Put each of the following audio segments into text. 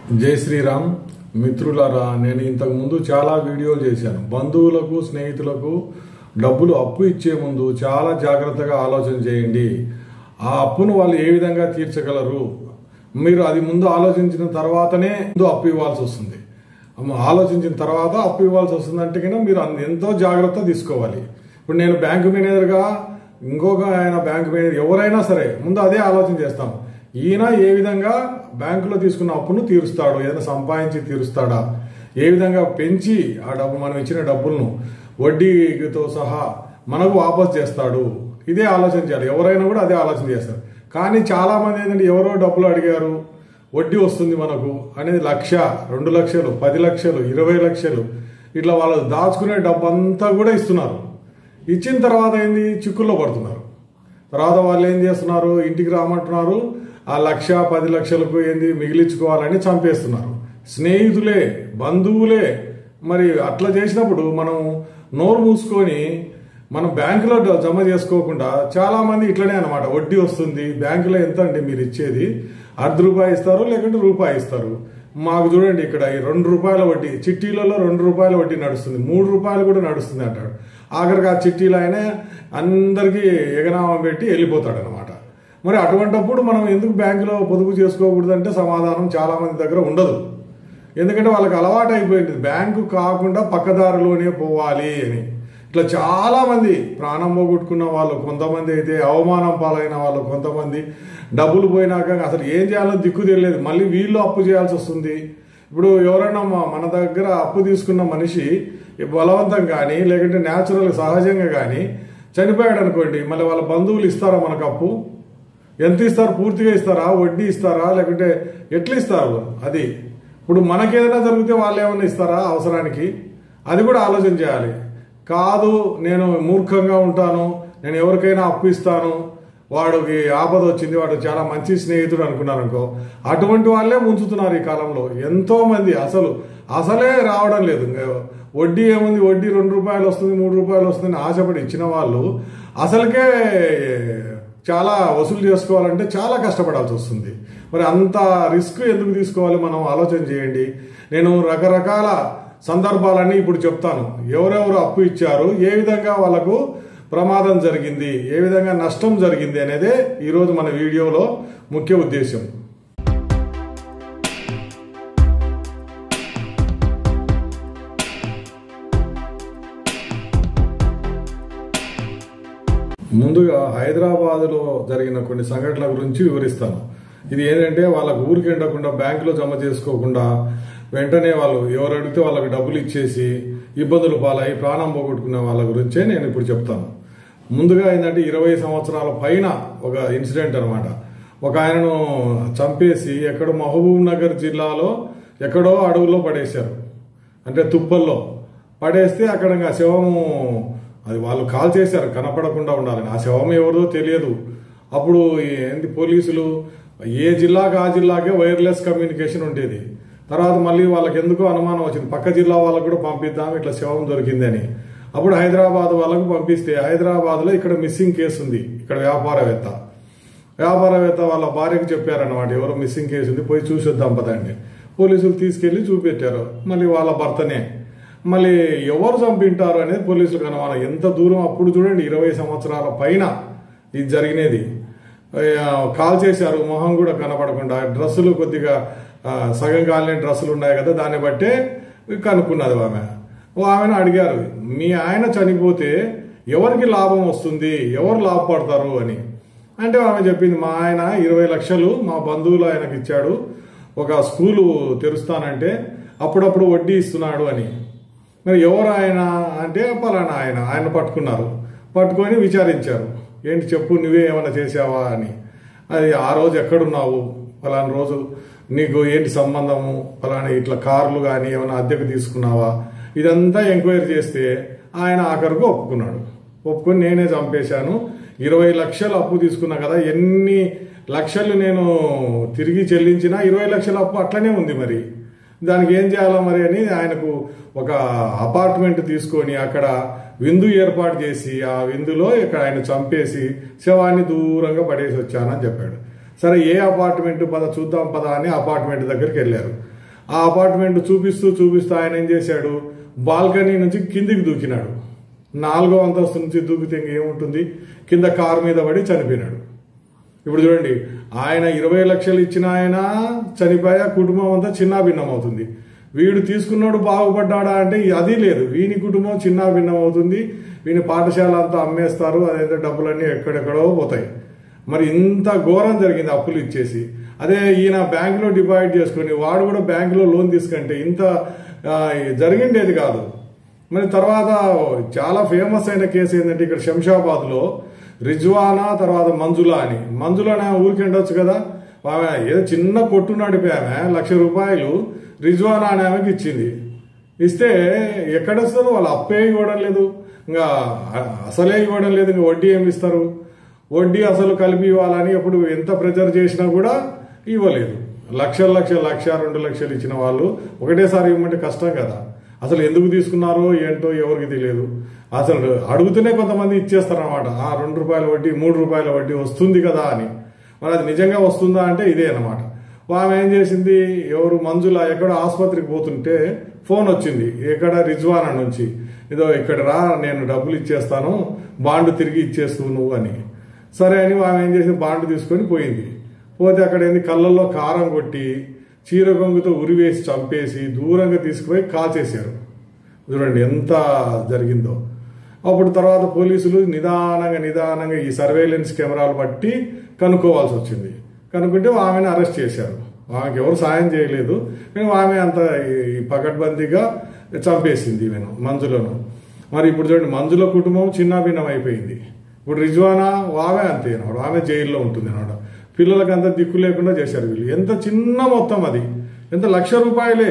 జై శ్రీరామ్ మిత్రులారా, నేను ఇంతకు ముందు చాలా వీడియోలు చేశాను. బంధువులకు స్నేహితులకు డబ్బులు అప్పు ఇచ్చే ముందు చాలా జాగ్రత్తగా ఆలోచన చేయండి. ఆ అప్పును వాళ్ళు ఏ విధంగా తీర్చగలరు, మీరు అది ముందు ఆలోచించిన తర్వాతనే ముందు అప్పు ఇవ్వాల్సి వస్తుంది. ఆలోచించిన తర్వాత అప్పు ఇవ్వాల్సి వస్తుంది అంటే కన్నా మీరు ఎంతో జాగ్రత్త తీసుకోవాలి. ఇప్పుడు నేను బ్యాంకు మేనేజర్గా, ఇంకొక ఆయన బ్యాంకు మేనేజర్, ఎవరైనా సరే ముందు అదే ఆలోచన చేస్తాం. ఈయన ఏ విధంగా బ్యాంకులో తీసుకున్న అప్పును తీరుస్తాడు, ఏదైనా సంపాదించి తీరుస్తాడా, ఏ విధంగా పెంచి ఆ డబ్బు మనం ఇచ్చిన డబ్బులను వడ్డీతో సహా మనకు వాపస్ చేస్తాడు, ఇదే ఆలోచన చేయాలి. ఎవరైనా కూడా అదే ఆలోచన చేస్తారు. కానీ చాలా మంది ఏంటంటే ఎవరో డబ్బులు అడిగారు, వడ్డీ వస్తుంది మనకు అనేది 1,00,000, 2 లక్షలు, 10 లక్షలు, 20 లక్షలు ఇట్లా వాళ్ళు దాచుకునే డబ్బు అంతా కూడా ఇస్తున్నారు. ఇచ్చిన తర్వాత ఏంది, చిక్కుల్లో పడుతున్నారు. తర్వాత వాళ్ళు ఏం చేస్తున్నారు, ఇంటికి రామంటున్నారు, ఆ 1,00,000, 10 లక్షలకు ఏంది మిగిలించుకోవాలని చంపేస్తున్నారు. స్నేహితులే, బంధువులే. మరి అట్లా చేసినప్పుడు మనం నోరు మూసుకొని మనం బ్యాంకులో జమ చేసుకోకుండా, చాలా మంది ఇట్లనే అనమాట, వడ్డీ వస్తుంది బ్యాంకులో ఎంత అండి మీరు ఇచ్చేది, ₹1 ఇస్తారు లేకుంటే రూపాయి ఇస్తారు. మాకు చూడండి ఇక్కడ ₹2 వడ్డీ, చిట్టీలలో ₹2 వడ్డీ నడుస్తుంది, ₹3 కూడా నడుస్తుంది అంటాడు. ఆఖరికి ఆ చిట్టీలు ఆయన అందరికీ ఎగనామం పెట్టి వెళ్ళిపోతాడు అనమాట. మరి అటువంటిప్పుడు మనం ఎందుకు బ్యాంకులో పొదుపు చేసుకోకూడదు అంటే సమాధానం చాలా మంది దగ్గర ఉండదు. ఎందుకంటే వాళ్ళకి అలవాటు అయిపోయింది బ్యాంకు కాకుండా పక్కదారిలోనే పోవాలి అని. ఇట్లా చాలా మంది ప్రాణం పోగొట్టుకున్న వాళ్ళు, కొంతమంది అయితే అవమానం పాలైన వాళ్ళు, కొంతమంది డబ్బులు పోయినాక అసలు ఏం చేయాలో దిక్కు తెలియలేదు, మళ్ళీ వీళ్ళు అప్పు చేయాల్సి వస్తుంది. ఇప్పుడు ఎవరైనా మన దగ్గర అప్పు తీసుకున్న మనిషి బలవంతం కానీ లేకుంటే న్యాచురల్ సహజంగా కానీ చనిపోయాడు అనుకోండి, మళ్ళీ వాళ్ళ బంధువులు ఇస్తారా మనకు అప్పు? ఎంత ఇస్తారు? పూర్తిగా ఇస్తారా, వడ్డీ ఇస్తారా, లేకుంటే ఎట్లా ఇస్తారు? అది ఇప్పుడు మనకేదైనా జరిగితే వాళ్ళు ఏమన్నా ఇస్తారా అవసరానికి? అది కూడా ఆలోచన చేయాలి. కాదు నేను మూర్ఖంగా ఉంటాను, నేను ఎవరికైనా అప్పు ఇస్తాను, వాడికి ఆపద వచ్చింది, వాడు చాలా మంచి స్నేహితుడు అనుకున్నారు అనుకో, అటువంటి వాళ్ళే ముంచుతున్నారు ఈ కాలంలో. ఎంతో మంది అసలే రావడం లేదు. వడ్డీ ఏముంది, వడ్డీ ₹2 వస్తుంది, ₹3 వస్తుంది ఆశపడి ఇచ్చిన వాళ్ళు అసలుకే చాలా వసూలు చేసుకోవాలంటే చాలా కష్టపడాల్సి వస్తుంది. మరి అంత రిస్క్ ఎందుకు తీసుకోవాలి, మనం ఆలోచన చేయండి. నేను రకరకాల సందర్భాలన్నీ ఇప్పుడు చెప్తాను. ఎవరెవరు అప్పు ఇచ్చారు, ఏ విధంగా వాళ్ళకు ప్రమాదం జరిగింది, ఏ విధంగా నష్టం జరిగింది అనేదే ఈరోజు మన వీడియోలో ముఖ్య ఉద్దేశం. ముందుగా హైదరాబాద్లో జరిగిన కొన్ని సంఘటనల గురించి వివరిస్తాను. ఇది ఏంటంటే వాళ్ళకు ఊరికి ఎండకుండా బ్యాంకులో జమ చేసుకోకుండా వెంటనే వాళ్ళు ఎవరు అడిగితే వాళ్ళకి డబ్బులు ఇచ్చేసి ఇబ్బందులు పాలై ప్రాణం పోగొట్టుకునే వాళ్ళ గురించే నేను ఇప్పుడు చెప్తాను. ముందుగా ఏంటంటే 20 సంవత్సరాల పైన ఒక ఇన్సిడెంట్ అనమాట. ఒక ఆయనను చంపేసి ఎక్కడో మహబూబ్ నగర్ జిల్లాలో ఎక్కడో అడవుల్లో పడేశారు, అంటే తుప్పల్లో పడేస్తే అక్కడ శవము అది వాళ్ళు కాల్ చేశారు కనపడకుండా ఉండాలని. ఆ శవం ఎవరిదో తెలియదు. అప్పుడు ఏంటి పోలీసులు ఏ జిల్లాకి ఆ జిల్లాకే వైర్లెస్ కమ్యూనికేషన్ ఉండేది. తర్వాత మళ్ళీ వాళ్ళకి ఎందుకో అనుమానం వచ్చింది, పక్క జిల్లా వాళ్ళకు కూడా పంపిద్దాం ఇట్లా శవం దొరికిందని. అప్పుడు హైదరాబాద్ వాళ్ళకు పంపిస్తే హైదరాబాద్లో ఇక్కడ మిస్సింగ్ కేసు ఉంది. ఇక్కడ వ్యాపారవేత్త వాళ్ళ భార్యకు చెప్పారనమాట, ఎవరో మిస్సింగ్ కేసు ఉంది, పోయి చూసొద్దాం పదండి. పోలీసులు తీసుకెళ్లి చూపెట్టారు. మళ్ళీ వాళ్ళ భర్తనే. మళ్ళీ ఎవరు చంపింటారు అనేది పోలీసులకు అనుమానం. ఎంత దూరం, అప్పుడు చూడండి 20 సంవత్సరాల పైన ఇది జరిగినది. కాల్ చేశారు, మొహం కూడా కనపడకుండా, డ్రెస్సులు కొద్దిగా సగం కాలిన డ్రెస్సులు ఉన్నాయి కదా, దాన్ని బట్టే కనుక్కున్నది ఆమెను అడిగారు, మీ ఆయన చనిపోతే ఎవరికి లాభం వస్తుంది, ఎవరు లాభపడతారు అని. అంటే ఆమె చెప్పింది, మా ఆయన 20 లక్షలు మా బంధువులు ఆయనకి ఇచ్చాడు, ఒక స్కూలు తెరుస్తానంటే అప్పుడప్పుడు వడ్డీ ఇస్తున్నాడు అని. మరి ఎవరు ఆయన అంటే పలానా ఆయన పట్టుకున్నారు. పట్టుకొని విచారించారు, ఏంటి చెప్పు, నువ్వే ఏమైనా చేసావా అని. అది ఆ రోజు ఎక్కడున్నావు, పలానా రోజు నీకు ఏంటి సంబంధము, పలానా ఇట్లా కార్లు కానీ ఏమైనా అద్దెకు తీసుకున్నావా, ఇదంతా ఎంక్వైరీ చేస్తే ఆయన ఆఖరికి ఒప్పుకున్నాడు. ఒప్పుకొని నేనే చంపేశాను, 20 లక్షలు అప్పు తీసుకున్నా కదా, ఎన్ని లక్షలు నేను తిరిగి చెల్లించినా 20 లక్షల అప్పు అట్లనే ఉంది, మరి దానికి ఏం చేయాలో మరి అని ఆయనకు ఒక అపార్ట్మెంట్ తీసుకొని అక్కడ విందు ఏర్పాటు చేసి ఆ విందులో ఇక్కడ ఆయన చంపేసి శవాన్ని దూరంగా పడేసి వచ్చానని చెప్పాడు. సరే ఏ అపార్ట్మెంట్ పద చూద్దాం పద అని అపార్ట్మెంట్ దగ్గరికి వెళ్ళారు. ఆ అపార్ట్మెంట్ చూపిస్తూ చూపిస్తూ ఆయన ఏం చేశాడు, బాల్కనీ నుంచి కిందికి దూకినాడు. 4వ అంతస్తు నుంచి దూకితే ఏముంటుంది, కింద కారు మీద పడి చనిపోయినాడు. ఇప్పుడు చూడండి, ఆయన 20 లక్షలు ఇచ్చిన ఆయన చనిపోయా, కుటుంబం అంతా చిన్నాభిన్నం అవుతుంది. వీడు తీసుకున్నాడు బాగుపడ్డాడా అంటే అది లేదు, వీని కుటుంబం చిన్నాభిన్నం అవుతుంది. వీని పాఠశాల అంతా అమ్మేస్తారు, అదైతే డబ్బులన్నీ ఎక్కడెక్కడో పోతాయి. మరి ఇంత ఘోరం జరిగింది అప్పులు ఇచ్చేసి. అదే ఈయన బ్యాంకులో డిపాజిట్ చేసుకుని వాడు కూడా బ్యాంకులో లోన్ తీసుకుంటే ఇంత జరిగిండేది కాదు. మరి తర్వాత చాలా ఫేమస్ అయిన కేసు ఏంటంటే ఇక్కడ శంషాబాద్లో రిజ్వానా తర్వాత మంజులా అని. మంజులా ఊరికి ఉండొచ్చు కదా, ఆమె ఏదో చిన్న కొట్టు నడిపి ఆమె ₹1,00,000 రిజ్వానా అనే ఆమెకి ఇచ్చింది. ఇస్తే ఎక్కడొస్తుందో వాళ్ళు అప్పే ఇవ్వడం లేదు, ఇంకా అసలే ఇవ్వడం లేదు, ఇంకా వడ్డీ ఏమి ఇస్తారు, వడ్డీ అసలు కలిపి ఇవ్వాలని ఎప్పుడు ఎంత ప్రెజర్ చేసినా కూడా ఇవ్వలేదు. లక్షలు 1-2 లక్షలు ఇచ్చిన వాళ్ళు ఒకటేసారి ఇవ్వమంటే కష్టం కదా. అసలు ఎందుకు తీసుకున్నారో ఏంటో ఎవరికి తెలియదు. అసలు అడుగుతూనే కొంతమంది ఇచ్చేస్తారన్నమాట. ₹2 వడ్డీ ₹3 వడ్డీ వస్తుంది కదా అని. మరి అది నిజంగా వస్తుందా అంటే ఇదే అన్నమాట. ఆమె ఏం చేసింది, ఎవరు మంజుల ఎక్కడో ఆసుపత్రికి పోతుంటే ఫోన్ వచ్చింది, ఎక్కడ రిజ్వానా నుంచి, ఏదో ఇక్కడ రా నేను డబ్బులు ఇచ్చేస్తాను, బాండ్ తిరిగి ఇచ్చేస్తూ నువ్వు అని. సరే అని ఆమె ఏం చేసింది, బాండ్ తీసుకొని పోయింది. పోతే అక్కడ ఏంది, కళ్ళల్లో కారం కొట్టి చీర కొంగుతో ఉరివేసి చంపేసి దూరంగా తీసుకుపోయి కాల్చేశారు. చూడండి ఎంత జరిగిందో. అప్పుడు తర్వాత పోలీసులు నిదానంగా ఈ సర్వేలెన్స్ కెమెరాలు బట్టి కనుక్కోవాల్సి వచ్చింది. కనుక్కుంటే ఆమెను అరెస్ట్ చేశారు. ఆమెకి ఎవరు సాయం చేయలేదు, కానీ ఆమె అంత పకడ్బందీగా చంపేసింది ఈమెను, మంజులను. మరి ఇప్పుడు చూడండి, మంజుల కుటుంబం చిన్నాభిన్నం అయిపోయింది. ఇప్పుడు రిజ్వానా ఆమె అంతే అన్నమాట, ఆమె జైల్లో ఉంటుంది అన్నమాట. పిల్లలకి అంత దిక్కు లేకుండా చేశారు వీళ్ళు. ఎంత చిన్న మొత్తం అది, ఎంత ₹1,00,000.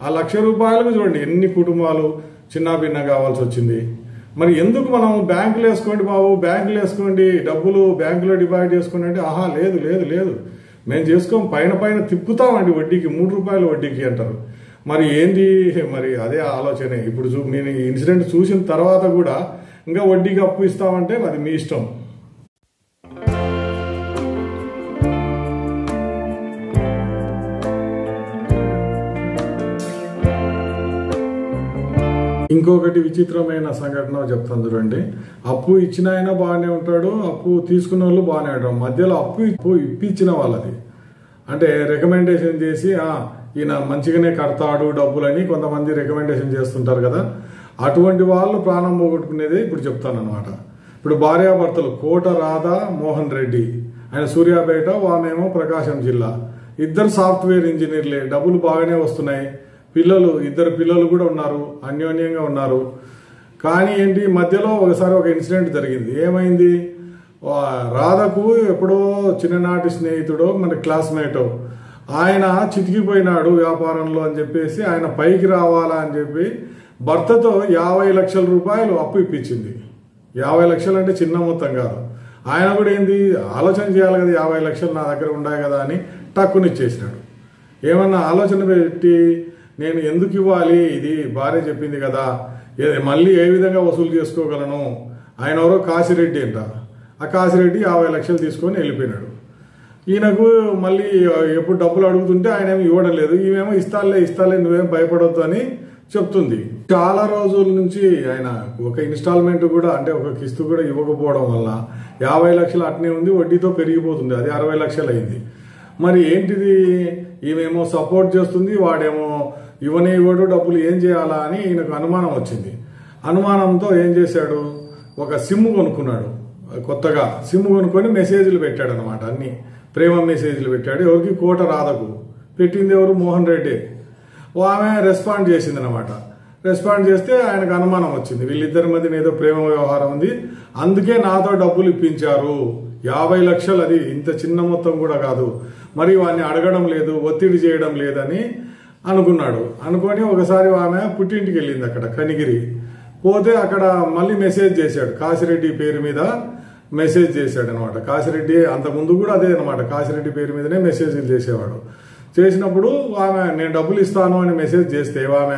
ఆ ₹1,00,000 చూడండి ఎన్ని కుటుంబాలు చిన్నాభిన్నం కావాల్సి వచ్చింది. మరి ఎందుకు మనం బ్యాంకులు వేసుకోండి బాబు, బ్యాంకులు వేసుకోండి, డబ్బులు బ్యాంకులో డిపాజిట్ చేసుకోండి అంటే లేదు మేము చేసుకోం, పైన తిప్పుతామండి వడ్డీకి, ₹3 వడ్డీకి అంటారు. మరి ఏంది, మరి అదే ఆలోచనే. ఇప్పుడు నేను ఈ ఇన్సిడెంట్ చూసిన తర్వాత కూడా ఇంకా వడ్డీకి అప్పు ఇస్తామంటే అది మీ ఇష్టం. ఇంకొకటి విచిత్రమైన సంఘటన చెప్తాను చూడండి. అప్పు ఇచ్చిన ఆయన బాగానే ఉంటాడు, అప్పు తీసుకున్న వాళ్ళు బాగానే ఉంటాడు. మధ్యలో అప్పు ఇప్పించిన వాళ్ళది అంటే రికమెండేషన్ చేసి ఈయన మంచిగానే కడతాడు డబ్బులని కొంతమంది రికమెండేషన్ చేస్తుంటారు కదా, అటువంటి వాళ్ళు ప్రాణం పోగొట్టుకునేది ఇప్పుడు చెప్తానమాట. ఇప్పుడు భార్యాభర్తలు కోట రాధా మోహన్ రెడ్డి, ఆయన సూర్యాపేట, వామేమో ప్రకాశం జిల్లా. ఇద్దరు సాఫ్ట్వేర్ ఇంజనీర్లే, డబ్బులు బాగానే వస్తున్నాయి, ఇద్దరు పిల్లలు కూడా ఉన్నారు, అన్యోన్యంగా ఉన్నారు. కానీ ఏంటి, మధ్యలో ఒకసారి ఒక ఇన్సిడెంట్ జరిగింది. ఏమైంది, రాధకు ఎప్పుడో చిన్ననాటి స్నేహితుడో మన క్లాస్మేటో ఆయన చితికిపోయినాడు వ్యాపారంలో అని చెప్పేసి ఆయన పైకి రావాలా అని చెప్పి భర్తతో ₹50 లక్షల అప్పు ఇప్పించింది. 50 లక్షలు అంటే చిన్న మొత్తం కాదు. ఆయన కూడా ఏంది ఆలోచన చేయాలి కదా, 50 లక్షలు నా దగ్గర ఉన్నాయి కదా అని టక్కునిచ్చేసినాడు. ఏమన్నా ఆలోచన పెట్టి నేను ఎందుకు ఇవ్వాలి, ఇది భార్య చెప్పింది కదా, మళ్ళీ ఏ విధంగా వసూలు చేసుకోగలను. ఆయన ఎవరో కాశిరెడ్డి అంట, ఆ కాశిరెడ్డి 50 లక్షలు తీసుకొని వెళ్ళిపోయినాడు. ఈయనకు మళ్ళీ ఎప్పుడు డబ్బులు అడుగుతుంటే ఆయన ఏమి ఇవ్వడం లేదు, ఈమెమో ఇస్తాలే నువ్వేం భయపడొద్దు అని చెప్తుంది. చాలా రోజుల నుంచి ఆయన ఒక ఇన్స్టాల్మెంట్ కూడా అంటే ఒక కిస్తు కూడా ఇవ్వకపోవడం వల్ల 50 లక్షలు అట్నే ఉంది, వడ్డీతో పెరిగిపోతుంది, అది 60 లక్షలు అయింది. మరి ఏంటిది, ఈమెమో సపోర్ట్ చేస్తుంది, వాడేమో ఇవ్వడు డబ్బులు, ఏం చేయాలా అని ఈయనకు అనుమానం వచ్చింది. అనుమానంతో ఏం చేశాడు, ఒక సిమ్ కొనుక్కున్నాడు. కొత్తగా సిమ్ కొనుక్కొని మెసేజ్లు పెట్టాడు అనమాట, అన్ని ప్రేమ మెసేజ్లు పెట్టాడు. ఎవరికి, కోట రాధకు పెట్టింది ఎవరు, మోహన్ రెడ్డి. ఆమె రెస్పాండ్ చేసింది అనమాట. రెస్పాండ్ చేస్తే ఆయనకు అనుమానం వచ్చింది, వీళ్ళిద్దరి మధ్యన ఏదో ప్రేమ వ్యవహారం ఉంది, అందుకే నాతో డబ్బులు ఇప్పించారు. 50 లక్షలు, అది ఇంత చిన్న మొత్తం కూడా కాదు. మరి వాడిని అడగడం లేదు, ఒత్తిడి చేయడం లేదని అనుకున్నాడు. అనుకొని ఒకసారి ఆమె పుట్టింటికి వెళ్ళింది, అక్కడ కనిగిరి. పోతే అక్కడ మళ్ళీ మెసేజ్ చేశాడు, కాశిరెడ్డి పేరు మీద మెసేజ్ చేశాడు అనమాట. కాశిరెడ్డి అంతకుముందు కూడా అదే అనమాట, కాశిరెడ్డి పేరు మీదనే మెసేజ్లు చేసేవాడు. చేసినప్పుడు ఆమె నేను డబ్బులు ఇస్తాను అని మెసేజ్ చేస్తే ఆమె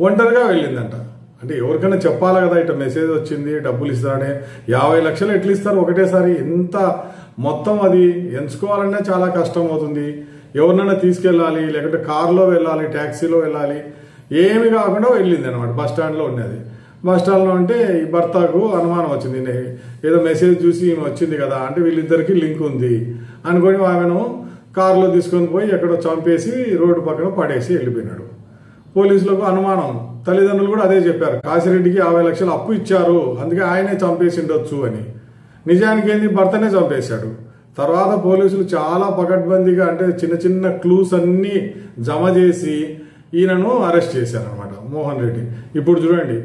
ఒంటరిగా వెళ్ళిందంట. అంటే ఎవరికైనా చెప్పాలి కదా, ఇట్లా మెసేజ్ వచ్చింది డబ్బులు ఇస్తానే, 50 లక్షలు ఎట్లా ఇస్తారు ఒకటేసారి, ఎంత మొత్తం అది ఎంచుకోవాలన్నా చాలా కష్టం అవుతుంది. ఎవరినైనా తీసుకెళ్ళాలి, లేకుంటే కారులో వెళ్ళాలి, ట్యాక్సీలో వెళ్ళాలి, ఏమి కాకుండా వెళ్ళింది అనమాట. బస్ స్టాండ్లో ఉన్నది. బస్ స్టాండ్లో ఉంటే ఈ భర్తకు అనుమానం వచ్చింది, ఏదో మెసేజ్ చూసి ఈమె వచ్చింది కదా అంటే వీళ్ళిద్దరికి లింక్ ఉంది అనుకొని ఆమెను కారులో తీసుకొని పోయి ఎక్కడో చంపేసి రోడ్డు పక్కన పడేసి వెళ్ళిపోయినాడు. పోలీసులకు అనుమానం, తల్లిదండ్రులు కూడా అదే చెప్పారు, కాశిరెడ్డికి 50 లక్షలు అప్పు ఇచ్చారు అందుకే ఆయనే చంపేసి ఉండొచ్చు అని. నిజానికి ఏంది, భర్తనే చంపేశాడు. తర్వాత పోలీసులు చాలా పకడ్బందీగా అంటే చిన్న చిన్న క్లూస్ అన్ని జమ చేసి ఈయనను అరెస్ట్ చేశారనమాట, మోహన్ రెడ్డి. ఇప్పుడు చూడండి,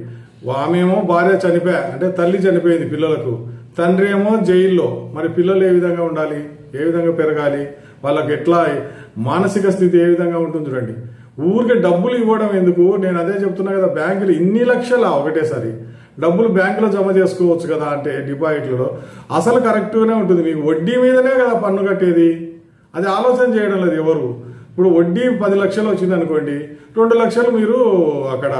ఆమెమో భార్య అంటే తల్లి చనిపోయింది పిల్లలకు, తండ్రి ఏమో జైల్లో. మరి పిల్లలు ఏ విధంగా ఉండాలి, ఏ విధంగా పెరగాలి, వాళ్ళకి ఎట్లా మానసిక స్థితి ఏ విధంగా ఉంటుంది చూడండి. ఊరికే డబ్బులు ఇవ్వడం ఎందుకు, నేను అదే చెప్తున్నా కదా, బ్యాంకులు ఇన్ని లక్షలా ఒకటేసారి డబ్బులు బ్యాంకులో జమ చేసుకోవచ్చు కదా అంటే డిపాజిట్లలో అసలు కరెక్ట్గానే ఉంటుంది. మీకు వడ్డీ మీదనే కదా పన్ను కట్టేది, అది ఆలోచన చేయడం లేదు ఎవరు. ఇప్పుడు వడ్డీ 10 లక్షలు వచ్చింది అనుకోండి, 2 లక్షలు మీరు అక్కడ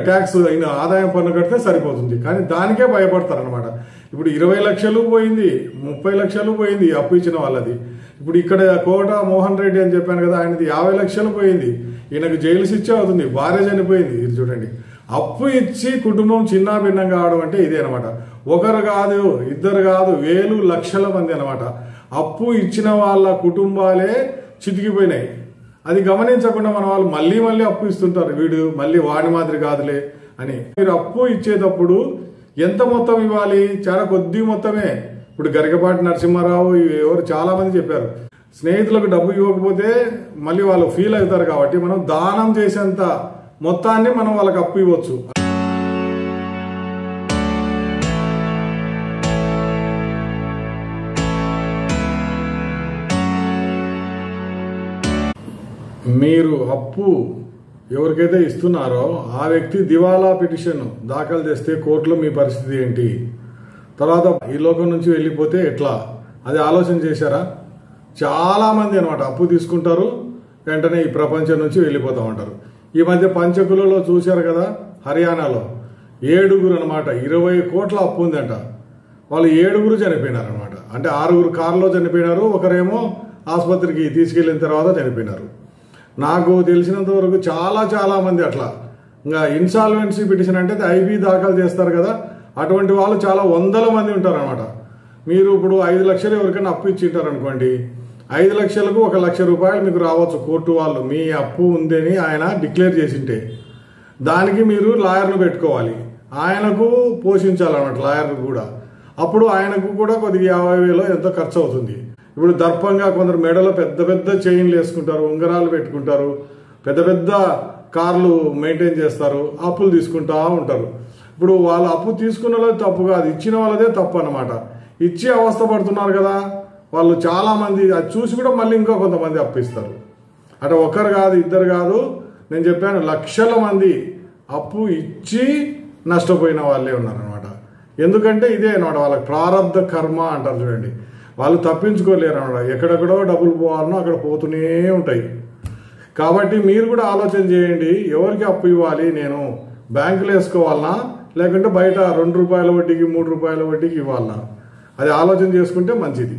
ట్యాక్స్ అయిన ఆదాయం పన్ను కడితే సరిపోతుంది, కానీ దానికే భయపడతారనమాట. ఇప్పుడు 20 లక్షలు పోయింది, 30 లక్షలు పోయింది అప్పు ఇచ్చిన వాళ్ళది. ఇప్పుడు ఇక్కడ కోట మోహన్ రెడ్డి అని చెప్పాను కదా, ఆయనది 50 లక్షలు పోయింది. ఈయనకు జైలు శిక్ష అవుతుంది, భార్య చనిపోయింది. ఇది చూడండి, అప్పు ఇచ్చి కుటుంబం చిన్న భిన్నంగా అవడం అంటే ఇదే అనమాట. ఒకరు కాదు, ఇద్దరు కాదు, వేలు లక్షల మంది అనమాట. అప్పు ఇచ్చిన వాళ్ళ కుటుంబాలే చితికిపోయినాయి. అది గమనించకుండా మన వాళ్ళు మళ్ళీ మళ్ళీ అప్పు ఇస్తుంటారు, వీడు మళ్ళీ వాడి మాదిరి కాదులే అని. మీరు అప్పు ఇచ్చేటప్పుడు ఎంత మొత్తం ఇవ్వాలి, చాలా కొద్ది మొత్తమే. ఇప్పుడు గరికపాటి నరసింహారావు ఎవరు చాలా మంది చెప్పారు, స్నేహితులకు డబ్బు ఇవ్వకపోతే మళ్ళీ వాళ్ళు ఫీల్ అవుతారు కాబట్టి మనం దానం చేసేంత మొత్తాన్ని మనం వాళ్ళకి అప్పు ఇవ్వచ్చు. మీరు అప్పు ఎవరికైతే ఇస్తున్నారో ఆ వ్యక్తి దివాలా పిటిషన్ దాఖలు చేస్తే కోర్టులో మీ పరిస్థితి ఏంటి, తర్వాత ఈ లోకం నుంచి వెళ్ళిపోతే ఎట్లా, అది ఆలోచన చేశారా? చాలా మంది అనమాట అప్పు తీసుకుంటారు, వెంటనే ఈ ప్రపంచం నుంచి వెళ్ళిపోతా ఉంటారు. ఈ మధ్య పంచకులలో చూశారు కదా, హర్యానాలో 7 అనమాట 20 కోట్ల అప్పు ఉందంట. వాళ్ళు 7 చనిపోయినారు అనమాట. అంటే 6 కారులో చనిపోయినారు, ఒకరేమో ఆసుపత్రికి తీసుకెళ్లిన తర్వాత చనిపోయినారు. నాకు తెలిసినంత వరకు చాలా మంది అట్లా. ఇంకా ఇన్సాల్వెన్సీ పిటిషన్ అంటే ఐబీ దాఖలు చేస్తారు కదా, అటువంటి వాళ్ళు చాలా 100 మంది ఉంటారు అనమాట. మీరు ఇప్పుడు 5 లక్షలు ఎవరికైనా అప్పు ఇచ్చింటారు అనుకోండి, 5 లక్షలకు 1 లక్ష రూపాయలు మీకు రావచ్చు కోర్టు వాళ్ళు, మీ అప్పు ఉందని ఆయన డిక్లేర్ చేసింటే. దానికి మీరు లాయర్ను పెట్టుకోవాలి, ఆయనకు పోషించాలన్నమాట లాయర్ను కూడా. అప్పుడు ఆయనకు కూడా కొద్దిగా 50,000 ఎంతో ఖర్చు అవుతుంది. ఇప్పుడు దర్పంగా కొందరు మెడలో పెద్ద చైన్లు వేసుకుంటారు, ఉంగరాలు పెట్టుకుంటారు, పెద్ద కార్లు మెయింటైన్ చేస్తారు, అప్పులు తీసుకుంటా ఉంటారు. ఇప్పుడు వాళ్ళు అప్పు తీసుకున్న వాళ్ళది తప్పు కాదు, ఇచ్చిన వాళ్ళదే తప్పు అనమాట. ఇచ్చి అవస్థ పడుతున్నారు కదా వాళ్ళు చాలా మంది. అది చూసి కూడా మళ్ళీ ఇంకో కొంతమంది అప్పిస్తారు. అంటే ఒకరు కాదు, ఇద్దరు కాదు, నేను చెప్పాను లక్షల మంది అప్పు ఇచ్చి నష్టపోయిన వాళ్ళే ఉన్నారనమాట. ఎందుకంటే ఇదే అనమాట వాళ్ళకి ప్రారంధ కర్మ అంటారు చూడండి. వాళ్ళు తప్పించుకోలేరు అనమాట. ఎక్కడెక్కడో డబ్బులు పోవాలనో అక్కడ పోతూనే ఉంటాయి. కాబట్టి మీరు కూడా ఆలోచన చేయండి, ఎవరికి అప్పు ఇవ్వాలి, నేను బ్యాంకులో వేసుకోవాలనా లేకుంటే బయట 2 రూపాయల వడ్డీకి 3 రూపాయల వడ్డీకి ఇవ్వాలనా, అది ఆలోచన చేసుకుంటే మంచిది.